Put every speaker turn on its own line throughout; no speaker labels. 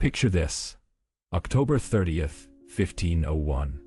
Picture this. October 30th, 1501.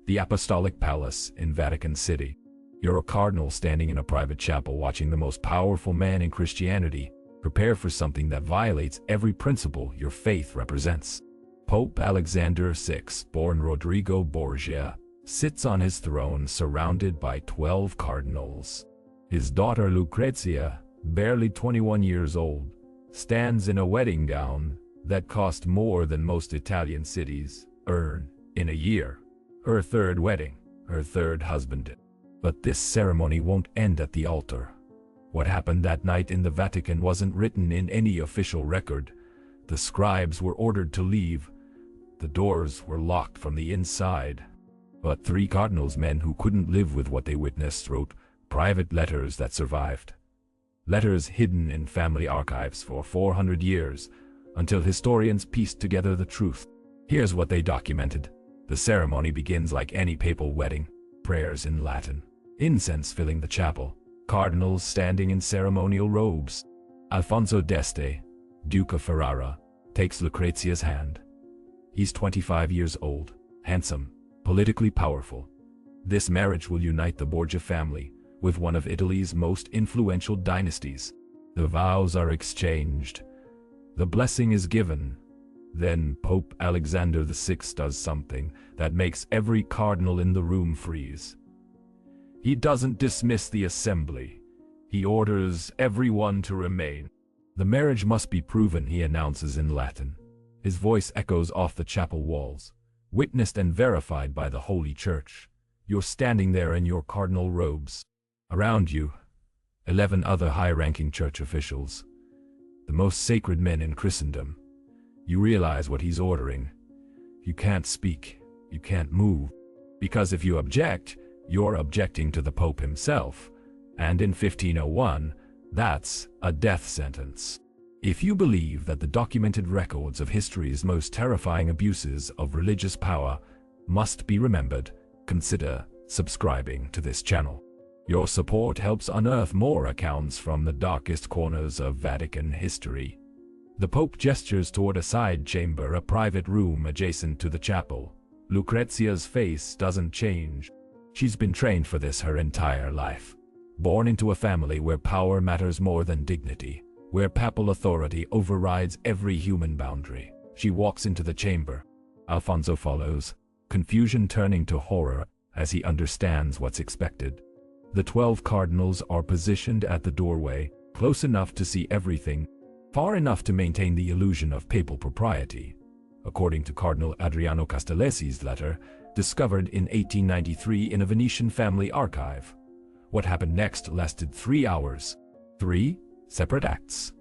The Apostolic Palace in Vatican City. You're a cardinal standing in a private chapel watching the most powerful man in Christianity prepare for something that violates every principle your faith represents. Pope Alexander VI, born Rodrigo Borgia, sits on his throne surrounded by 12 cardinals. His daughter Lucrezia, barely 21 years old, stands in a wedding gown that cost more than most Italian cities earn in a year. Her third wedding, her third husband. But this ceremony won't end at the altar. What happened that night in the Vatican wasn't written in any official record. The scribes were ordered to leave. The doors were locked from the inside. But 3 cardinals, men who couldn't live with what they witnessed, wrote private letters that survived. Letters hidden in family archives for 400 years, until historians pieced together the truth. Here's what they documented. The ceremony begins like any papal wedding, prayers in Latin, incense filling the chapel, cardinals standing in ceremonial robes. Alfonso d'Este, Duke of Ferrara, takes Lucrezia's hand. He's 25 years old, handsome, politically powerful. This marriage will unite the Borgia family with one of Italy's most influential dynasties. The vows are exchanged. The blessing is given. Then Pope Alexander VI does something that makes every cardinal in the room freeze. He doesn't dismiss the assembly. He orders everyone to remain. The marriage must be proven, he announces in Latin. His voice echoes off the chapel walls, witnessed and verified by the Holy Church. You're standing there in your cardinal robes. Around you, 11 other high-ranking church officials, the most sacred men in Christendom. You realize what he's ordering. You can't speak, you can't move, because if you object, you're objecting to the Pope himself, and in 1501, that's a death sentence. If you believe that the documented records of history's most terrifying abuses of religious power must be remembered, consider subscribing to this channel. Your support helps unearth more accounts from the darkest corners of Vatican history. The Pope gestures toward a side chamber, a private room adjacent to the chapel. Lucrezia's face doesn't change. She's been trained for this her entire life. Born into a family where power matters more than dignity, where papal authority overrides every human boundary. She walks into the chamber. Alfonso follows, confusion turning to horror as he understands what's expected. The 12 cardinals are positioned at the doorway, close enough to see everything, far enough to maintain the illusion of papal propriety. According to Cardinal Adriano Castellesi's letter, discovered in 1893 in a Venetian family archive. What happened next lasted 3 hours. 3 separate acts.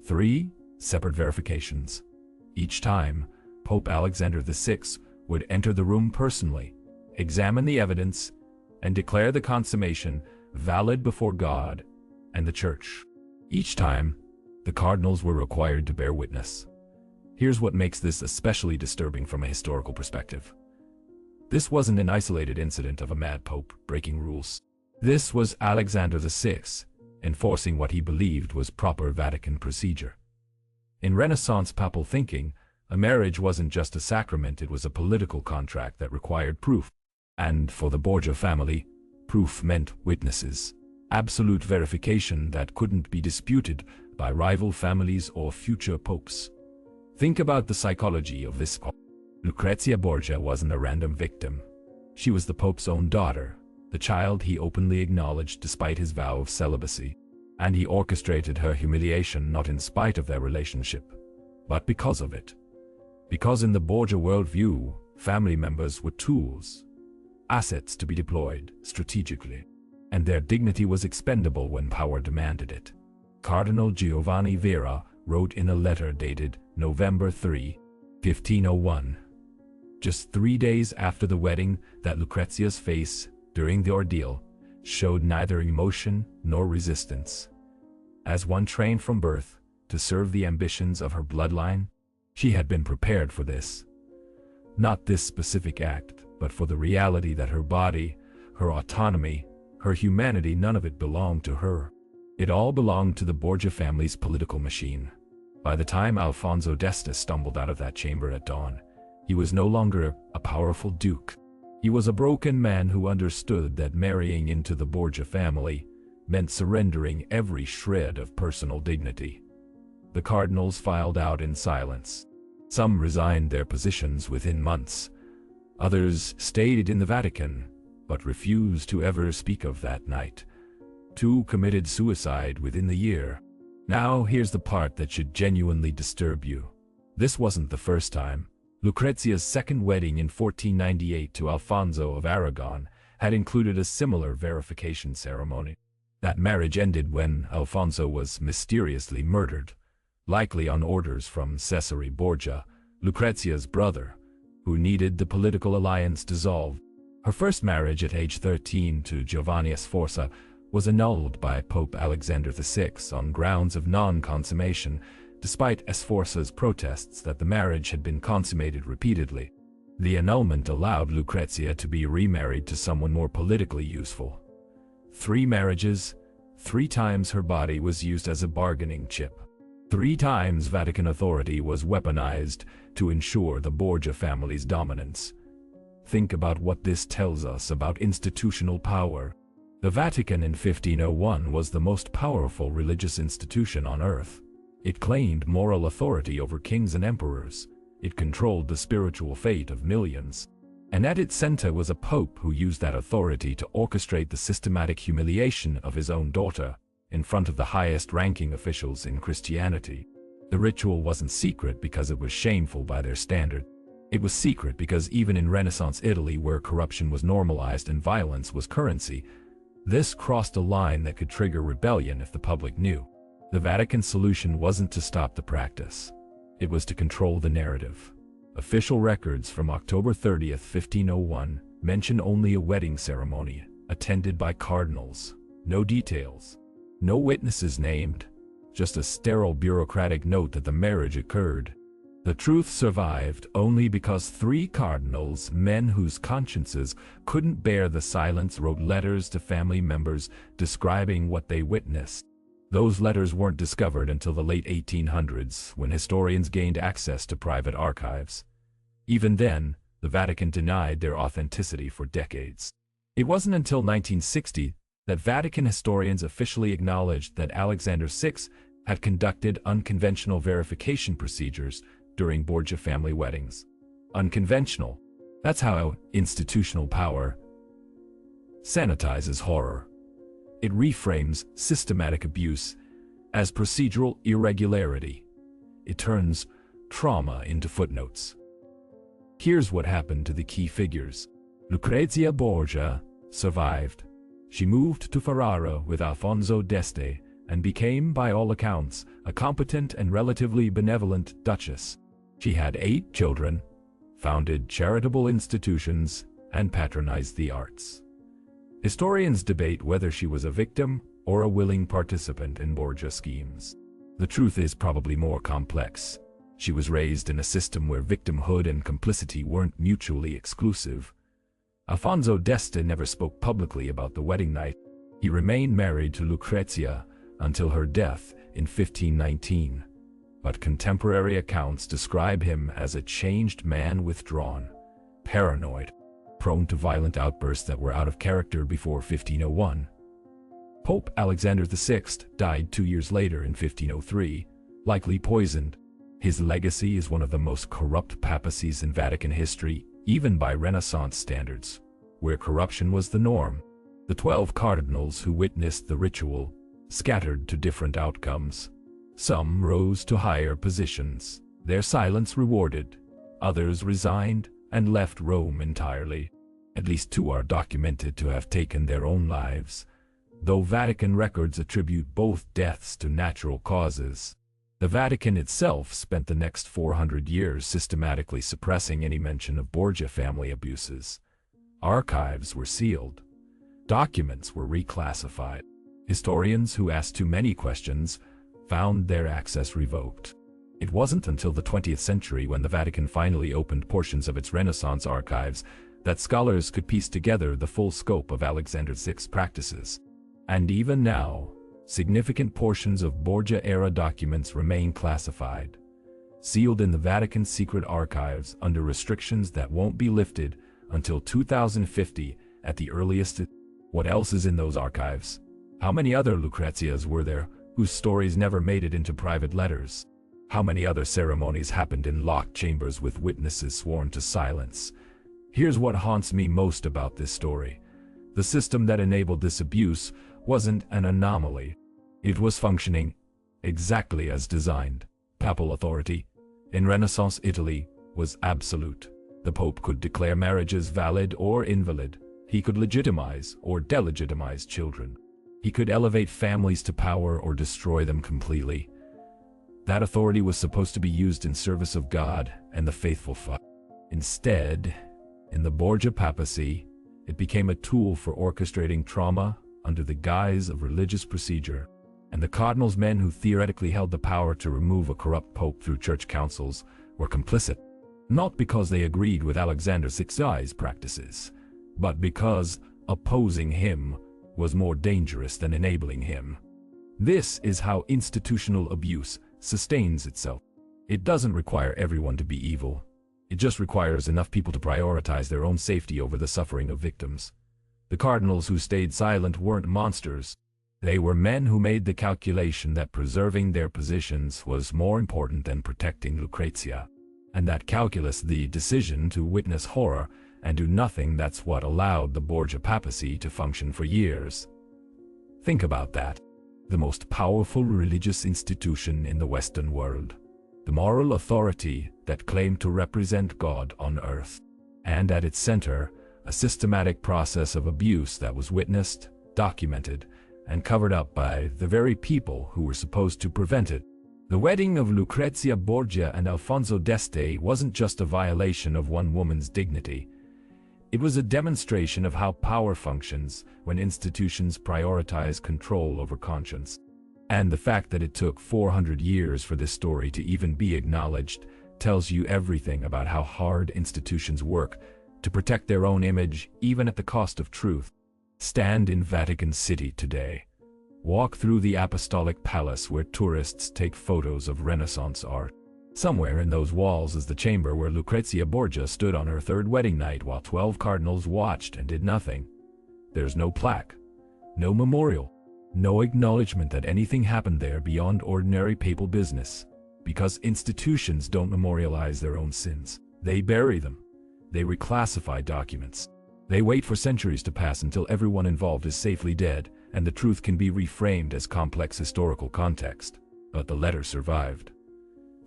3 separate verifications. Each time, Pope Alexander VI would enter the room personally, examine the evidence, and declare the consummation valid before God and the Church. Each time, the cardinals were required to bear witness. Here's what makes this especially disturbing from a historical perspective. This wasn't an isolated incident of a mad pope breaking rules. This was Alexander VI enforcing what he believed was proper Vatican procedure. In Renaissance papal thinking, a marriage wasn't just a sacrament, it was a political contract that required proof. And for the Borgia family, proof meant witnesses. Absolute verification that couldn't be disputed by rival families or future popes. Think about the psychology of this pope. Lucrezia Borgia wasn't a random victim. She was the Pope's own daughter, the child he openly acknowledged despite his vow of celibacy. And he orchestrated her humiliation not in spite of their relationship, but because of it. Because in the Borgia worldview, family members were tools, assets to be deployed strategically, and their dignity was expendable when power demanded it. Cardinal Giovanni Vera wrote in a letter dated November 3, 1501, just 3 days after the wedding, that Lucrezia's face, during the ordeal, showed neither emotion nor resistance. As one trained from birth to serve the ambitions of her bloodline, she had been prepared for this. Not this specific act, but for the reality that her body, her autonomy, her humanity, none of it belonged to her. It all belonged to the Borgia family's political machine. By the time Alfonso d'Este stumbled out of that chamber at dawn, he was no longer a powerful duke. He was a broken man who understood that marrying into the Borgia family meant surrendering every shred of personal dignity. The cardinals filed out in silence. Some resigned their positions within months. Others stayed in the Vatican, but refused to ever speak of that night. 2 committed suicide within the year. Now here's the part that should genuinely disturb you. This wasn't the first time. Lucrezia's second wedding in 1498 to Alfonso of Aragon had included a similar verification ceremony. That marriage ended when Alfonso was mysteriously murdered, likely on orders from Cesare Borgia, Lucrezia's brother, who needed the political alliance dissolved. Her first marriage at age 13 to Giovanni Sforza was annulled by Pope Alexander VI on grounds of non-consummation, despite Sforza's protests that the marriage had been consummated repeatedly. The annulment allowed Lucrezia to be remarried to someone more politically useful. 3 marriages, 3 times her body was used as a bargaining chip. 3 times Vatican authority was weaponized to ensure the Borgia family's dominance. Think about what this tells us about institutional power. The Vatican in 1501 was the most powerful religious institution on earth. It claimed moral authority over kings and emperors. It controlled the spiritual fate of millions. And at its center was a pope who used that authority to orchestrate the systematic humiliation of his own daughter in front of the highest-ranking officials in Christianity. The ritual wasn't secret because it was shameful by their standard. It was secret because even in Renaissance Italy, where corruption was normalized and violence was currency, this crossed a line that could trigger rebellion if the public knew. The Vatican's solution wasn't to stop the practice. It was to control the narrative. Official records from October 30th, 1501 mention only a wedding ceremony attended by cardinals. No details. No witnesses named. Just a sterile bureaucratic note that the marriage occurred. The truth survived only because 3 cardinals, men whose consciences couldn't bear the silence, wrote letters to family members describing what they witnessed. Those letters weren't discovered until the late 1800s, when historians gained access to private archives. Even then, the Vatican denied their authenticity for decades. It wasn't until 1960 that Vatican historians officially acknowledged that Alexander VI had conducted unconventional verification procedures during Borgia family weddings. Unconventional. That's how institutional power sanitizes horror. It reframes systematic abuse as procedural irregularity. It turns trauma into footnotes. Here's what happened to the key figures. Lucrezia Borgia survived. She moved to Ferrara with Alfonso d'Este and became, by all accounts, a competent and relatively benevolent duchess. She had 8 children, founded charitable institutions, and patronized the arts. Historians debate whether she was a victim or a willing participant in Borgia schemes. The truth is probably more complex. She was raised in a system where victimhood and complicity weren't mutually exclusive. Alfonso d'Este never spoke publicly about the wedding night. He remained married to Lucrezia until her death in 1519. But contemporary accounts describe him as a changed man, withdrawn, paranoid, prone to violent outbursts that were out of character before 1501. Pope Alexander VI died 2 years later in 1503, likely poisoned. His legacy is one of the most corrupt papacies in Vatican history, even by Renaissance standards, where corruption was the norm. The 12 cardinals who witnessed the ritual scattered to different outcomes. Some rose to higher positions, their silence rewarded. Others resigned and left Rome entirely. At least 2 are documented to have taken their own lives, though Vatican records attribute both deaths to natural causes. The Vatican itself spent the next 400 years systematically suppressing any mention of Borgia family abuses. Archives were sealed. Documents were reclassified. Historians who asked too many questions found their access revoked. It wasn't until the 20th century, when the Vatican finally opened portions of its Renaissance archives, that scholars could piece together the full scope of Alexander VI's practices. And even now, significant portions of Borgia-era documents remain classified, sealed in the Vatican's secret archives under restrictions that won't be lifted until 2050 at the earliest. What else is in those archives? How many other Lucrezias were there whose stories never made it into private letters? How many other ceremonies happened in locked chambers with witnesses sworn to silence? Here's what haunts me most about this story. The system that enabled this abuse wasn't an anomaly. It was functioning exactly as designed. Papal authority in Renaissance Italy was absolute. The Pope could declare marriages valid or invalid. He could legitimize or delegitimize children. He could elevate families to power or destroy them completely. That authority was supposed to be used in service of God and the faithful. Instead, in the Borgia papacy, it became a tool for orchestrating trauma under the guise of religious procedure. And the Cardinals, men who theoretically held the power to remove a corrupt pope through church councils, were complicit. Not because they agreed with Alexander VI's practices, but because opposing him was more dangerous than enabling him. This is how institutional abuse sustains itself. It doesn't require everyone to be evil. It just requires enough people to prioritize their own safety over the suffering of victims. The Cardinals who stayed silent weren't monsters. They were men who made the calculation that preserving their positions was more important than protecting Lucrezia. And that calculus, the decision to witness horror and do nothing, that's what allowed the Borgia papacy to function for years. Think about that. The most powerful religious institution in the Western world. The moral authority that claimed to represent God on earth. And at its center, a systematic process of abuse that was witnessed, documented, and covered up by the very people who were supposed to prevent it. The wedding of Lucrezia Borgia and Alfonso d'Este wasn't just a violation of one woman's dignity. It was a demonstration of how power functions when institutions prioritize control over conscience. And the fact that it took 400 years for this story to even be acknowledged tells you everything about how hard institutions work to protect their own image, even at the cost of truth. Stand in Vatican City today. Walk through the Apostolic Palace where tourists take photos of Renaissance art. Somewhere in those walls is the chamber where Lucrezia Borgia stood on her third wedding night while 12 cardinals watched and did nothing. There's no plaque, no memorial, no acknowledgement that anything happened there beyond ordinary papal business. Because institutions don't memorialize their own sins. They bury them. They reclassify documents. They wait for centuries to pass until everyone involved is safely dead, and the truth can be reframed as complex historical context. But the letter survived.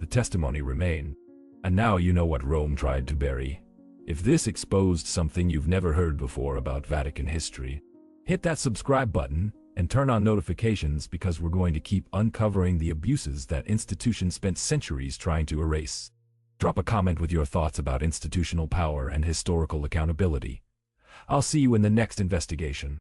The testimony remained. And now you know what Rome tried to bury. If this exposed something you've never heard before about Vatican history, hit that subscribe button and turn on notifications, because we're going to keep uncovering the abuses that institutions spent centuries trying to erase. Drop a comment with your thoughts about institutional power and historical accountability. I'll see you in the next investigation.